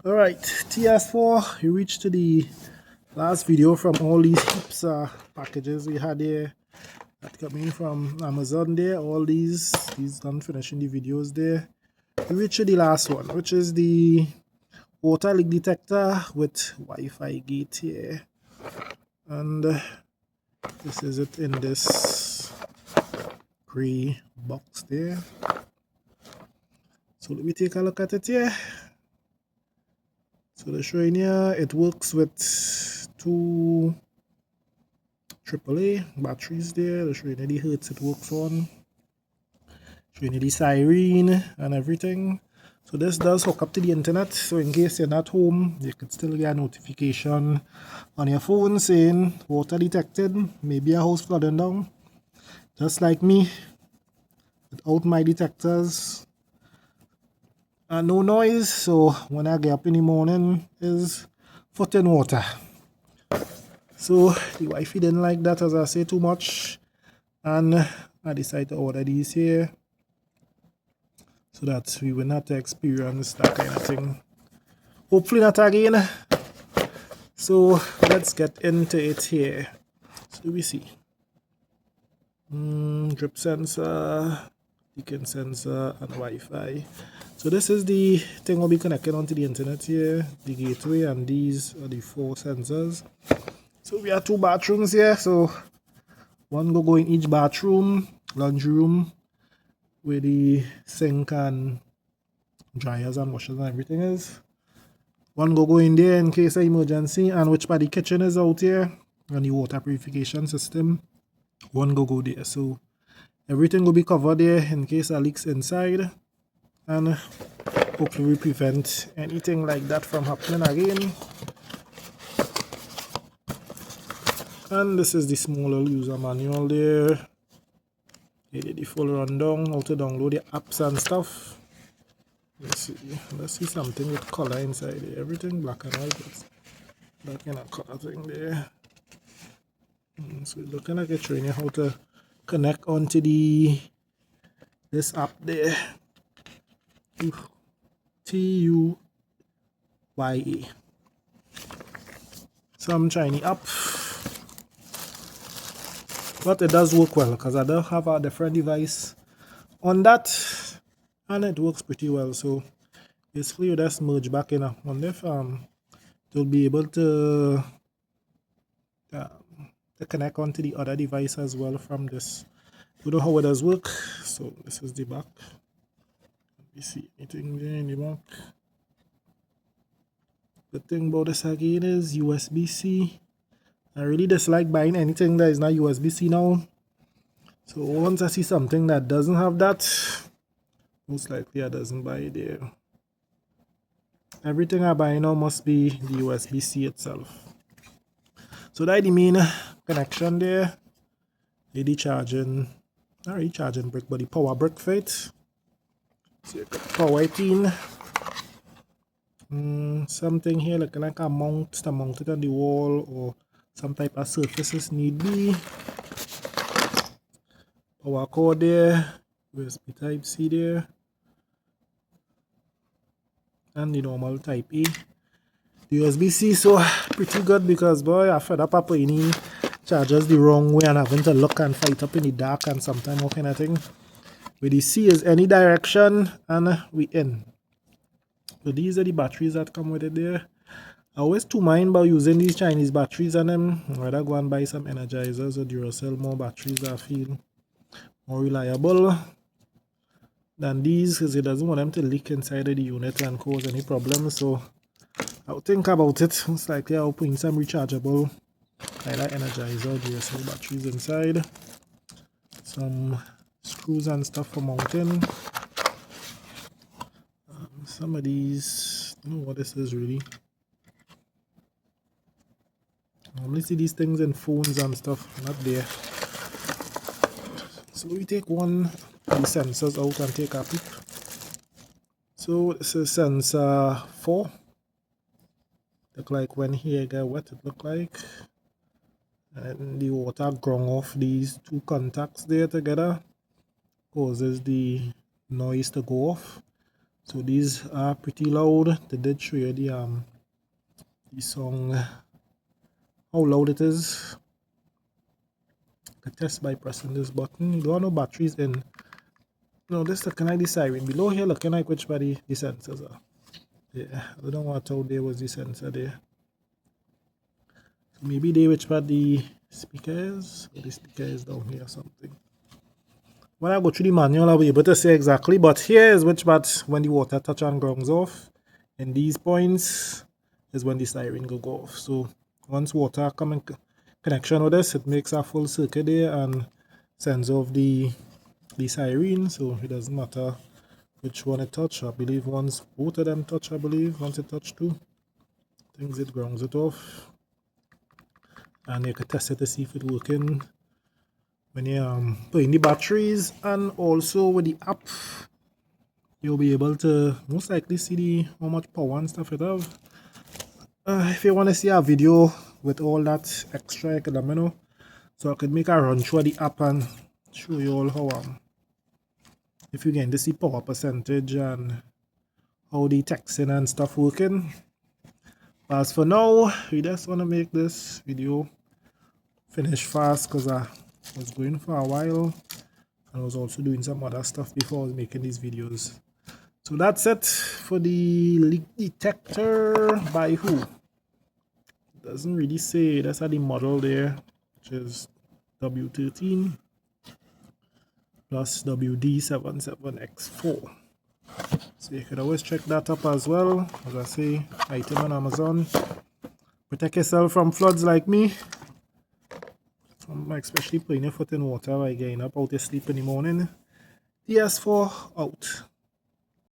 Alright, TS4, you reached to the last video from all these heaps packages we had here that coming from Amazon there. All these done finishing the videos there. We reached to the last one, which is the water leak detector with Wi-Fi gate here. And this is it in this gray box there. So let me take a look at it here. So they're showing here it works with two AAA batteries there. They're showing you the hertz it works on, showing you the Siren and everything. So this does hook up to the internet, so in case you're not home, you could still get a notification on your phone saying water detected, maybe a house flooding down. Just like me, without my detectors and no noise, so when I get up in the morning is foot in water. So the wifey didn't like that, as I say, too much, and I decided to order these here so that we will not experience that kind of thing. Hopefully not again. So let's get into it here. So we see drip sensor, beacon sensor, and Wi-Fi. So this is the thing will be connected onto the internet here, the gateway, and these are the 4 sensors. So we have 2 bathrooms here, so one go in each bathroom, laundry room, where the sink and dryers and washers and everything is. One go in there in case of emergency, and which part the kitchen is out here, and the water purification system. One go there. So everything will be covered there in case of leaks inside, and hopefully we prevent anything like that from happening again. And this is the smaller user manual there. They did the full rundown, how to download the apps and stuff. Let's see something with color inside there. Everything black and white, but that kind of color thing there. So it looking like it's showing you how to connect onto this app there. TUYA. Some Chinese app, but it does work well because I do have a different device on that, and it works pretty well. So basically you just merge back in. I wonder if you'll be able to connect onto the other device as well from this. You know how it does work. So this is the back. Let me see anything there in the back. The thing about this again is USB-C. I really dislike buying anything that is not USB-C now. So once I see something that doesn't have that, most likely I doesn't buy it there. Everything I buy now must be the USB-C itself. So that's the main connection there. The charging, not really charging brick, but the power brick for it. So you got power it in. Something here like a mount to mount it on the wall, or some type of surfaces need be. Power cord there, USB type C there, and the normal type A. The USB-C so pretty good because boy, I fed up any chargers the wrong way and having to look and fight up in the dark and sometimes all kind of thing. With the C is any direction and we in. So these are the batteries that come with it there. I always too mind about using these Chinese batteries on them. I'd rather go and buy some Energizers or Duracell more batteries I feel more reliable than these, because it doesn't want them to leak inside of the unit and cause any problems. So I'll think about it. Most likely I'll put in some rechargeable either Energizer or Duracell batteries inside. Some screws and stuff for mounting. Some of these, I don't know what this is really. I only see these things in phones and stuff, not there. So we take one of the sensors out and take a peep. So this is sensor 4. Look like when here get wet, it look like. And the water grung off these 2 contacts there together, causes the noise to go off. So these are pretty loud. They did show you the song, how loud it is. I test by pressing this button. You don't have no batteries in. No, this looking like the siren. Below here looking like which body the sensors are. Yeah, I don't know what out there was the sensor there. So maybe they which part the speaker is. Or the speaker is down here or something. When I go through the manual, I'll be able to say exactly, but here is which part when the water touch and grounds off. And these points is when the siren go off. So once water come in connection with this, it makes a full circuit there and sends off the siren. So it doesn't matter which one it touch. I believe once both of them touch, I believe once it touch two, things it grounds it off. And you can test it to see if it's working when you put in the batteries, and also with the app you'll be able to most likely see how much power and stuff it have. If you want to see a video with all that extra, you can let me know, so I could make a run through the app and show you all how if you get to see power percentage and how the texting and stuff working. As for now, we just want to make this video finish fast because I was going for a while and I was also doing some other stuff before I was making these videos. So that's it for the leak detector. By who? Doesn't really say. That's the model there, which is W13 plus WD77X4. So you could always check that up as well. As I say, item on Amazon. Protect yourself from floods like me. Especially putting your foot in water by getting up out of sleep in the morning. DS4 out.